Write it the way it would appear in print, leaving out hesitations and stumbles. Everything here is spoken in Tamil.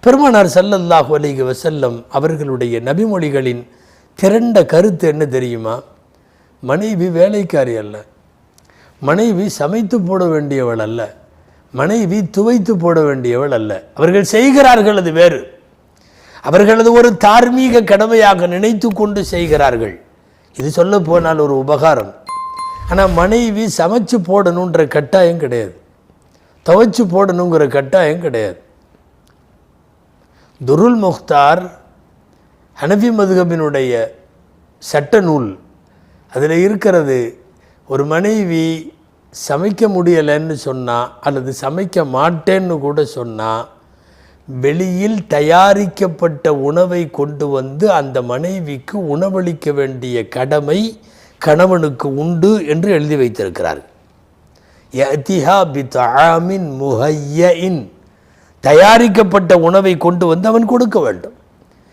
பெருமானார் ஸல்லல்லாஹு அலைஹி வஸல்லம் அவர்களுடைய நபிமொழிகளின் திரண்ட கருத்து என்ன தெரியுமா? மனைவி வேலைக்காரி அல்ல, மனைவி சமைத்து போட வேண்டியவள் அல்ல, மனைவி துவைத்து போட வேண்டியவள் அல்ல. அவர்கள் செய்கிறார்கள், அது வேறு. அவர்களது ஒரு தார்மீக கடமையாக நினைத்து கொண்டு செய்கிறார்கள். இது சொல்ல போனால் ஒரு உபகாரம். ஆனால் மனைவி சமைச்சு போடணுன்ற கட்டாயம் கிடையாது, துவைச்சு போடணுங்கிற கட்டாயம் கிடையாது. துருல் முக்தார் ஹனஃபி மதுஹபினுடைய சட்ட நூல், அதில் இருக்கிறது, ஒரு மனைவி சமைக்க முடியலைன்னு சொன்னால் அல்லது சமைக்க மாட்டேன்னு கூட சொன்னால், வெளியில் தயாரிக்கப்பட்ட உணவை கொண்டு வந்து அந்த மனைவிக்கு உணவளிக்க வேண்டிய கடமை கணவனுக்கு உண்டு என்று எழுதி வைத்திருக்கிறார். யஅதிஹா பிதஆமின் முஹய்யஇன், தயாரிக்கப்பட்ட உணவை கொண்டு வந்து அவன் கொடுக்க வேண்டும்.